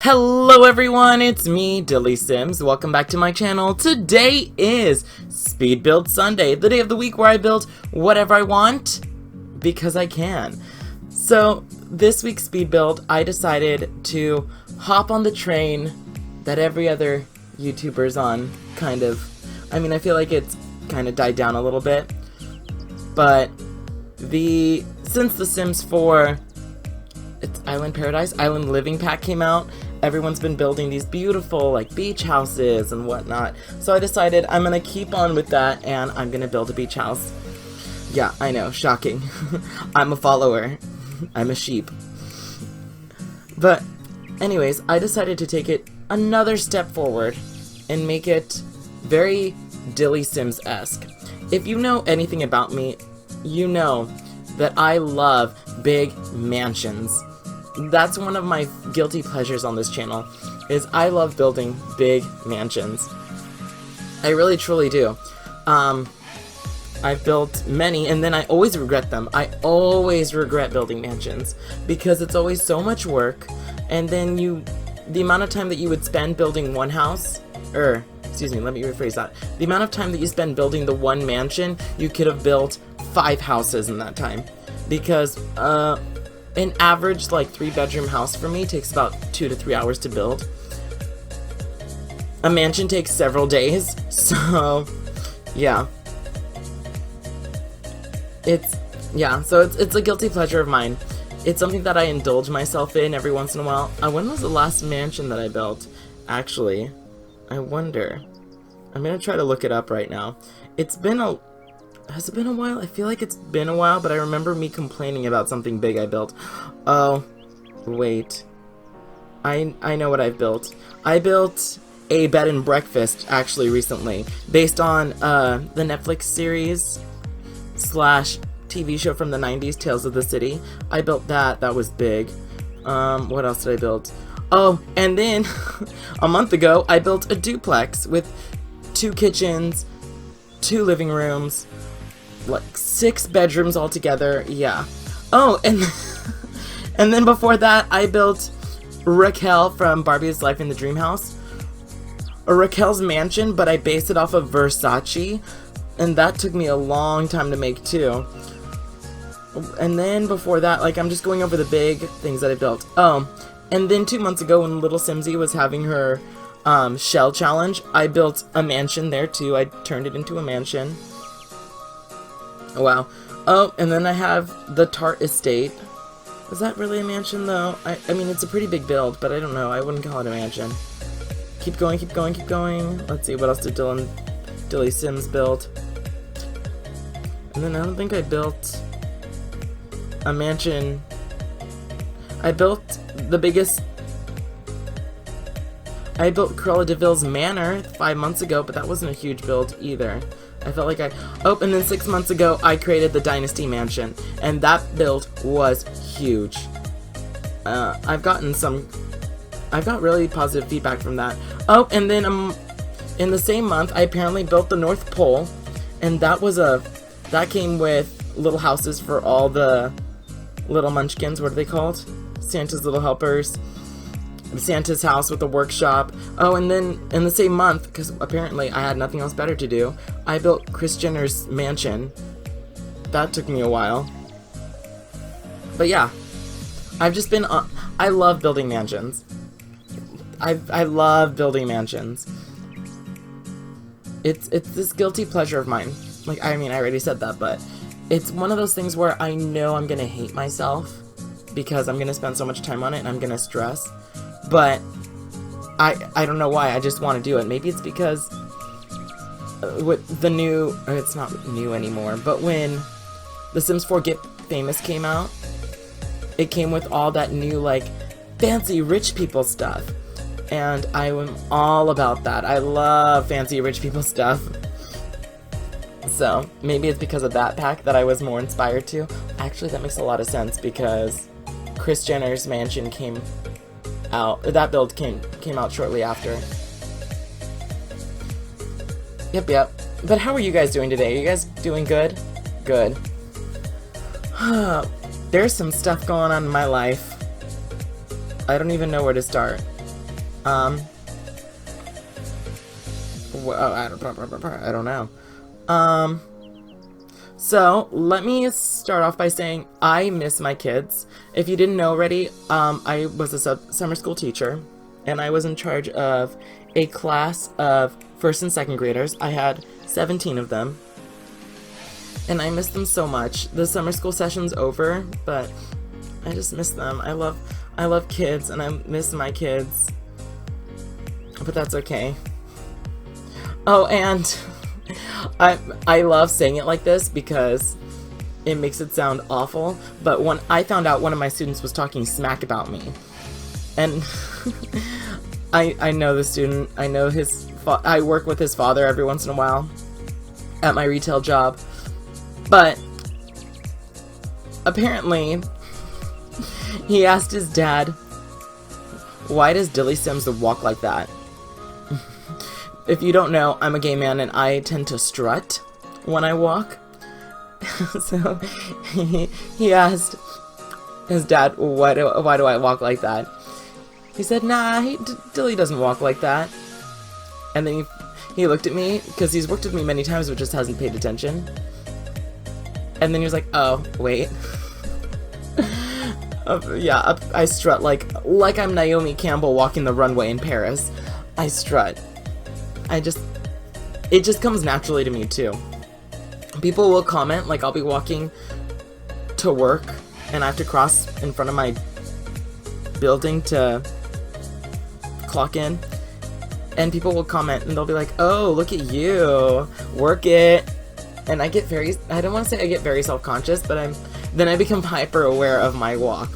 Hello everyone, it's me, DillysSims. Welcome back to my channel. Today is Speed Build Sunday, the day of the week where I build whatever I want, because I can. So, this week's speed build, I decided to hop on the train that every other YouTuber's on, kind of. I mean, I feel like it's kind of died down a little bit, but since The Sims 4, it's Island Paradise, Island Living Pack came out, everyone's been building these beautiful, like, beach houses and whatnot. So I decided I'm gonna keep on with that, and I'm gonna build a beach house. Yeah, I know, shocking. I'm a follower. I'm a sheep. But, anyways, I decided to take it another step forward and make it very DillysSims-esque. If you know anything about me, you know that I love big mansions. That's one of my guilty pleasures on this channel, is I love building big mansions. I really truly do. I've built many, and then I always regret them. I always regret building mansions, because it's always so much work, and then the amount of time that you would spend building one house, excuse me, let me rephrase that. The amount of time that you spend building the one mansion, you could have built 5 houses in that time. Because, an average, like, 3-bedroom house for me takes about 2 to 3 hours to build. A mansion takes several days, so, yeah. It's a guilty pleasure of mine. It's something that I indulge myself in every once in a while. When was the last mansion that I built? Actually, I wonder. I'm gonna try to look it up right now. Has it been a while? I feel like it's been a while, but I remember me complaining about something big I built. Oh, wait. I know what I've built. I built a bed and breakfast, actually, recently, based on the Netflix series / TV show from the 90s, Tales of the City. I built that. That was big. What else did I build? Oh, and then a month ago, I built a duplex with 2 kitchens, 2 living rooms, like 6 bedrooms altogether. Yeah. Oh, and and then before that, I built Raquel from Barbie's Life in the Dream House. Raquel's mansion, but I based it off of Versace, and that took me a long time to make too. And then before that, like, I'm just going over the big things that I built. Oh, and then 2 months ago, when Little Simsy was having her shell challenge, I built a mansion there too. I turned it into a mansion. Oh, wow. Oh, and then I have the Tart Estate. Is that really a mansion, though? I mean, it's a pretty big build, but I don't know. I wouldn't call it a mansion. Keep going, keep going, keep going. Let's see, what else did DillysSims build? And then I don't think I built a mansion. I built the biggest... I built Cruella de Vil's Manor 5 months ago, but that wasn't a huge build either. I felt like oh, and then 6 months ago, I created the Dynasty Mansion, and that build was huge. I've got really positive feedback from that. Oh, and then in the same month, I apparently built the North Pole, and that came with little houses for all the little munchkins. What are they called? Santa's Little Helpers. Santa's house with a workshop. Oh, and then in the same month, because apparently I had nothing else better to do, I built Kris Jenner's mansion. That took me a while. But yeah, I've just been I love building mansions. I love building mansions. It's this guilty pleasure of mine. Like, I mean, I already said that, but it's one of those things where I know I'm gonna hate myself because I'm gonna spend so much time on it and I'm gonna stress. But I don't know why, I just want to do it. Maybe it's because with the new, it's not new anymore, but when The Sims 4 Get Famous came out, it came with all that new, like, fancy rich people stuff. And I am all about that. I love fancy rich people stuff. So maybe it's because of that pack that I was more inspired to. Actually, that makes a lot of sense because Kris Jenner's mansion came out, that build came out shortly after. Yep. But how are you guys doing today? Are you guys doing good? Good. There's some stuff going on in my life. I don't even know where to start. Um, well, I don't know. So let me start off by saying I miss my kids. If you didn't know already, I was a summer school teacher, and I was in charge of a class of first and second graders. I had 17 of them, and I miss them so much. The summer school session's over, but I just miss them. I love kids, and I miss my kids, but that's okay. Oh, and I love saying it like this because it makes it sound awful, but when I found out one of my students was talking smack about me, and I know the student, I know I work with his father every once in a while at my retail job, but apparently he asked his dad, why does DillysSims walk like that? If you don't know, I'm a gay man and I tend to strut when I walk. So he asked his dad, why do I walk like that? He said, nah, Dilly doesn't walk like that. And then he looked at me, because he's worked with me many times but just hasn't paid attention. And then he was like, oh, wait. Yeah, I strut like I'm Naomi Campbell walking the runway in Paris. I strut. It just comes naturally to me too. People will comment, like I'll be walking to work and I have to cross in front of my building to clock in, and people will comment and they'll be like, oh, look at you, work it. And I don't want to say I get very self-conscious, but then I become hyper aware of my walk.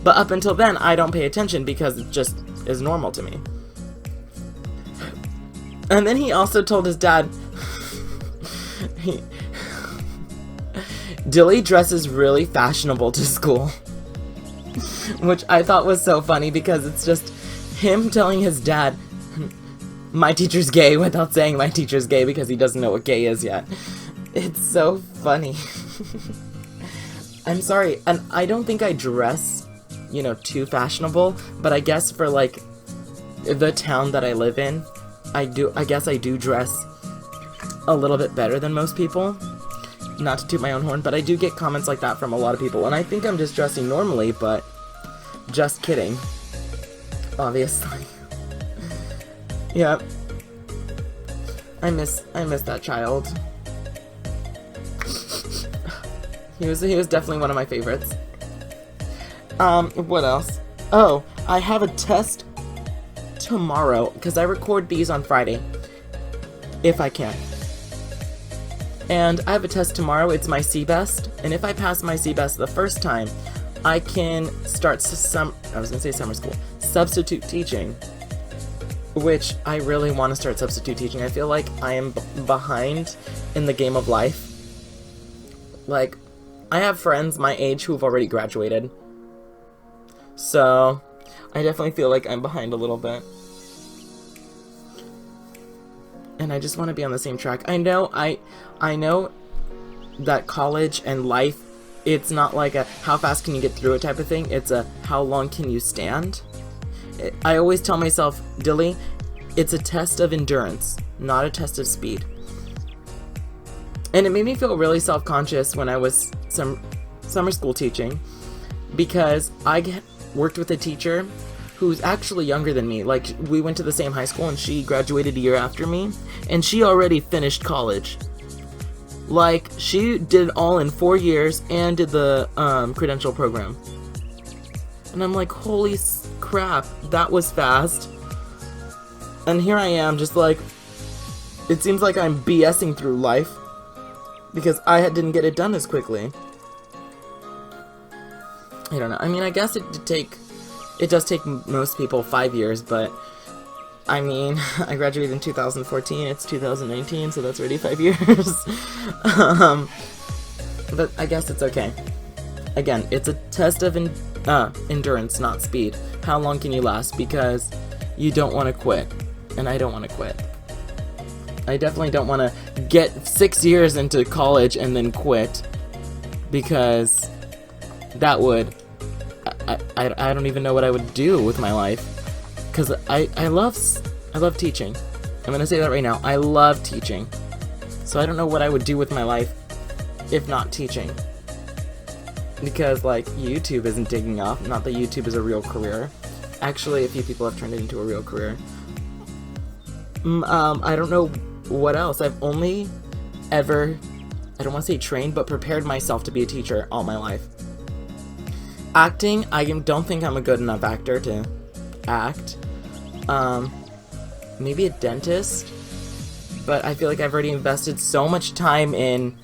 But up until then, I don't pay attention because it just is normal to me. And then he also told his dad, Dilly dresses really fashionable to school. Which I thought was so funny because it's just him telling his dad, my teacher's gay, without saying my teacher's gay because he doesn't know what gay is yet. It's so funny. I'm sorry, and I don't think I dress, too fashionable, but I guess for, like, the town that I live in, I guess I do dress a little bit better than most people. Not to toot my own horn, but I do get comments like that from a lot of people, and I think I'm just dressing normally, but just kidding. Obviously. Yep. I miss that child. He was definitely one of my favorites. What else? Oh, I have a test tomorrow, because I record these on Friday, if I can. And I have a test tomorrow. It's my CBEST, and if I pass my CBEST the first time, I can start summer school, substitute teaching, which I really want to start substitute teaching. I feel like I am behind in the game of life. Like, I have friends my age who have already graduated, so I definitely feel like I'm behind a little bit. And I just want to be on the same track. I know that college and life, it's not like a how fast can you get through it type of thing. It's a how long can you stand. I always tell myself, Dilly, it's a test of endurance, not a test of speed. And it made me feel really self-conscious when I was summer school teaching, because I worked with a teacher who's actually younger than me. Like, we went to the same high school and she graduated a year after me, and she already finished college. Like, she did it all in 4 years and did the credential program. And I'm like, holy crap, that was fast. And here I am, just like, it seems like I'm BSing through life because I didn't get it done as quickly. I don't know. I mean, I guess it does take most people 5 years, but I mean, I graduated in 2014, it's 2019, so that's already 5 years. But I guess it's okay. Again, it's a test of endurance, not speed. How long can you last? Because you don't want to quit, and I don't want to quit. I definitely don't want to get 6 years into college and then quit, because that would... I don't even know what I would do with my life. because I love teaching. I'm gonna say that right now. I love teaching. So I don't know what I would do with my life if not teaching. Because, like, YouTube isn't taking off. Not that YouTube is a real career. Actually, a few people have turned it into a real career. I don't know what else. I've only ever, I don't want to say trained, but prepared myself to be a teacher all my life. Acting, I don't think I'm a good enough actor to act. Maybe a dentist, but I feel like I've already invested so much time in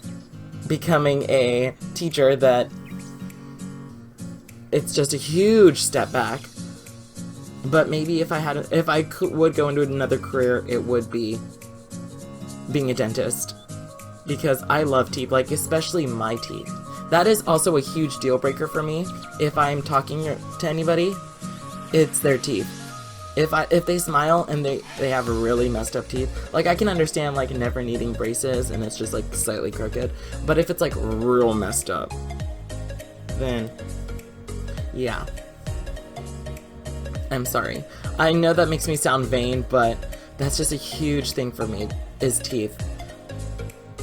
becoming a teacher that it's just a huge step back. But maybe if I would go into another career, it would be being a dentist, because I love teeth, like especially my teeth. That is also a huge deal breaker for me. If I'm talking to anybody, it's their teeth. If they smile and they have really messed up teeth, like I can understand like never needing braces and it's just like slightly crooked, but if it's like real messed up, then yeah. I'm sorry. I know that makes me sound vain, but that's just a huge thing for me, is teeth.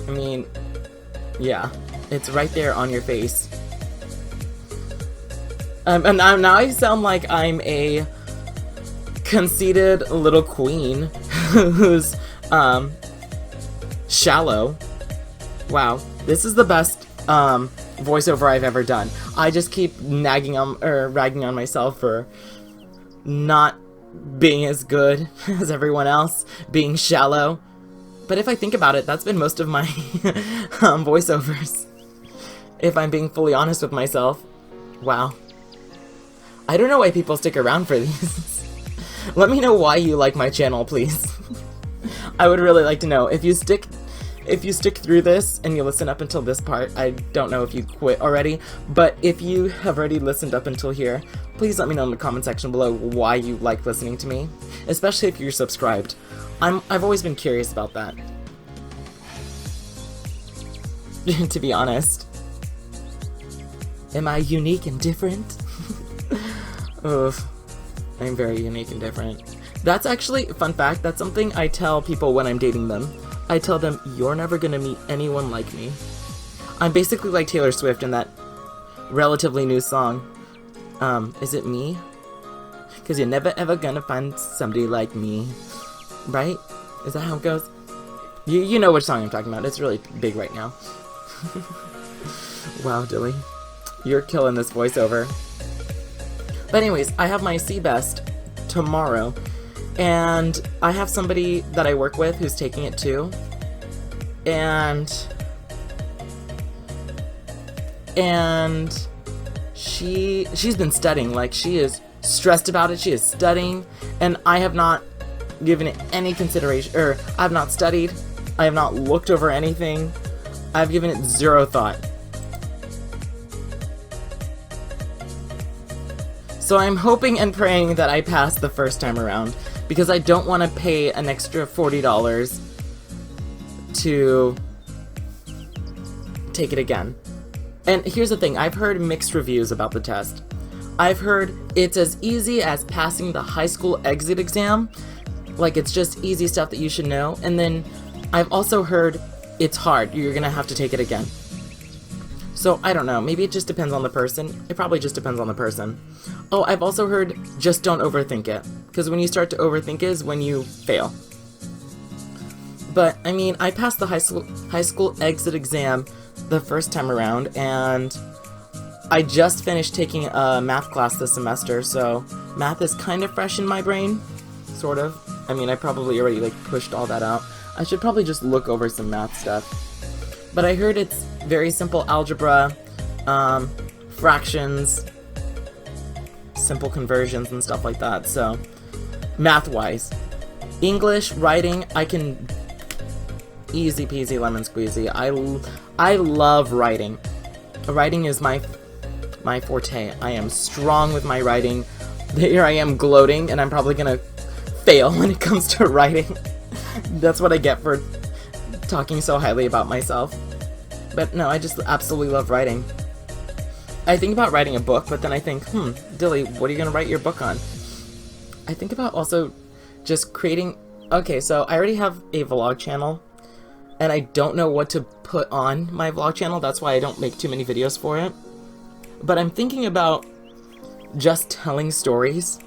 I mean, yeah, it's right there on your face. And now I sound like I'm a conceited little queen who's shallow. Wow, this is the best voiceover I've ever done. I just keep ragging on myself for not being as good as everyone else, being shallow. But if I think about it, that's been most of my voiceovers. If I'm being fully honest with myself. Wow. I don't know why people stick around for these. Let me know why you like my channel, please. I would really like to know. If you stick through this and you listen up until this part, I don't know if you quit already, but if you have already listened up until here, please let me know in the comment section below why you like listening to me, especially if you're subscribed. I've always been curious about that. To be honest. Am I unique and different? Oof. I'm very unique and different. That's actually, fun fact, that's something I tell people when I'm dating them. I tell them, you're never gonna meet anyone like me. I'm basically like Taylor Swift in that relatively new song. Is it me? Cause you're never ever gonna find somebody like me. Right? Is that how it goes? You know which song I'm talking about. It's really big right now. Wow, Dilly. You're killing this voiceover. But anyways, I have my CBEST tomorrow, and I have somebody that I work with who's taking it too, and she's been studying. Like, she is stressed about it. She is studying, and I have not given it any consideration, or I have not studied. I have not looked over anything. I've given it zero thought. So I'm hoping and praying that I pass the first time around, because I don't want to pay an extra $40 to take it again. And here's the thing, I've heard mixed reviews about the test. I've heard it's as easy as passing the high school exit exam, like it's just easy stuff that you should know, and then I've also heard it's hard, you're gonna have to take it again. So, I don't know, maybe it just depends on the person. It probably just depends on the person. Oh, I've also heard, just don't overthink it. Because when you start to overthink is when you fail. But, I mean, I passed the high school exit exam the first time around, and I just finished taking a math class this semester, so math is kind of fresh in my brain. Sort of. I mean, I probably already, like, pushed all that out. I should probably just look over some math stuff. But I heard it's very simple algebra, fractions, simple conversions and stuff like that, so math-wise. English, writing, I can easy peasy lemon squeezy. I love writing. Writing is my forte. I am strong with my writing. Here I am gloating, and I'm probably gonna fail when it comes to writing. That's what I get for talking so highly about myself. But no, I just absolutely love writing. I think about writing a book, but then I think, Dilly, what are you gonna write your book on? I think about also just creating... Okay, so I already have a vlog channel, and I don't know what to put on my vlog channel. That's why I don't make too many videos for it. But I'm thinking about just telling stories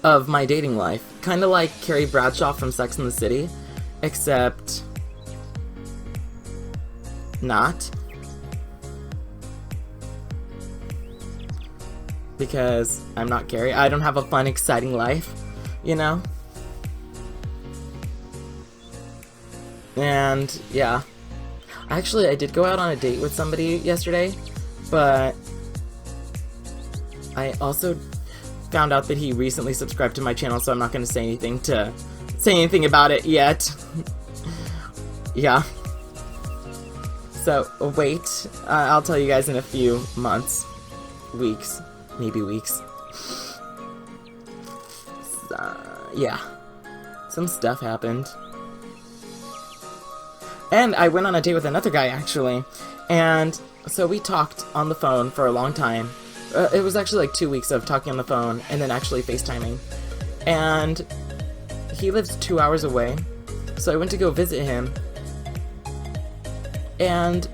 of my dating life. Kind of like Carrie Bradshaw from Sex and the City, except not. Because I'm not Carrie. I don't have a fun, exciting life, you know? And, yeah. Actually, I did go out on a date with somebody yesterday, but I also found out that he recently subscribed to my channel, so I'm not going to say anything about it yet. Yeah. So, wait. I'll tell you guys in a few months. Weeks. Maybe weeks. Yeah. Some stuff happened. And I went on a date with another guy, actually. And so we talked on the phone for a long time. It was actually like 2 weeks of talking on the phone and then actually FaceTiming. And he lives 2 hours away. So I went to go visit him. And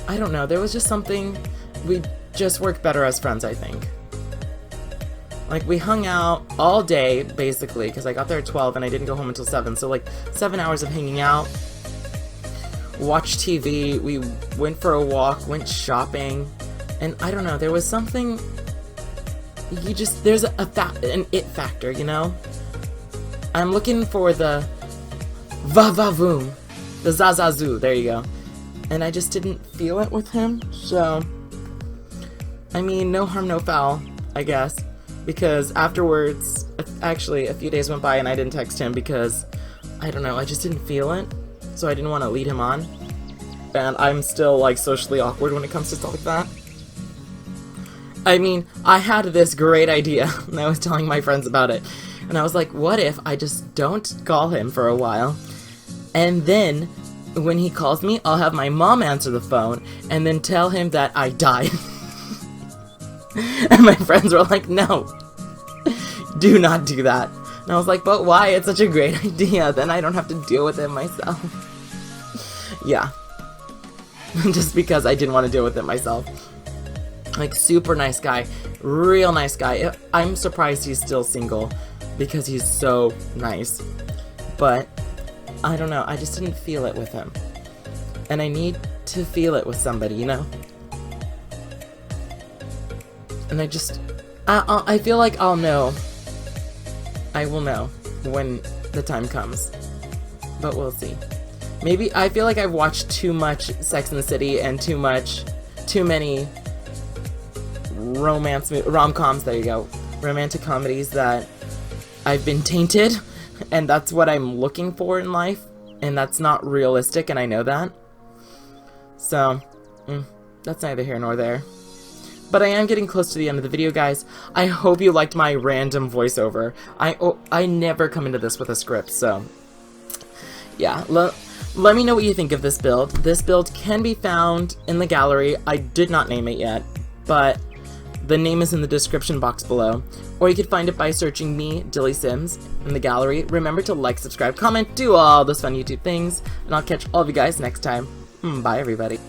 I don't know, there was just something... We just work better as friends, I think. Like, we hung out all day, basically, because I got there at 12 and I didn't go home until 7. So, like, 7 hours of hanging out. Watched TV, we went for a walk, went shopping, and I don't know, there was something, there's an it factor, you know? I'm looking for the va-va-voom, the zazazoo, there you go. And I just didn't feel it with him, so, I mean, no harm, no foul, I guess, because afterwards, actually, a few days went by and I didn't text him because, I don't know, I just didn't feel it. So I didn't want to lead him on. And I'm still, like, socially awkward when it comes to stuff like that. I mean, I had this great idea, and I was telling my friends about it. And I was like, what if I just don't call him for a while? And then, when he calls me, I'll have my mom answer the phone, and then tell him that I died. And my friends were like, no, do not do that. And I was like, but why? It's such a great idea. Then I don't have to deal with it myself. Yeah. Just because I didn't want to deal with it myself. Like, super nice guy. Real nice guy. I'm surprised he's still single. Because he's so nice. But, I don't know. I just didn't feel it with him. And I need to feel it with somebody, you know? And I feel like I'll know. I will know when the time comes, but we'll see. Maybe I feel like I've watched too much Sex and the City and too many rom-coms, there you go, romantic comedies that I've been tainted, and that's what I'm looking for in life, and that's not realistic, and I know that. So, that's neither here nor there. But I am getting close to the end of the video, guys. I hope you liked my random voiceover. I never come into this with a script, so... Yeah, let me know what you think of this build. This build can be found in the gallery. I did not name it yet, but the name is in the description box below. Or you could find it by searching me, DillysSims, in the gallery. Remember to like, subscribe, comment, do all those fun YouTube things, and I'll catch all of you guys next time. Bye, everybody.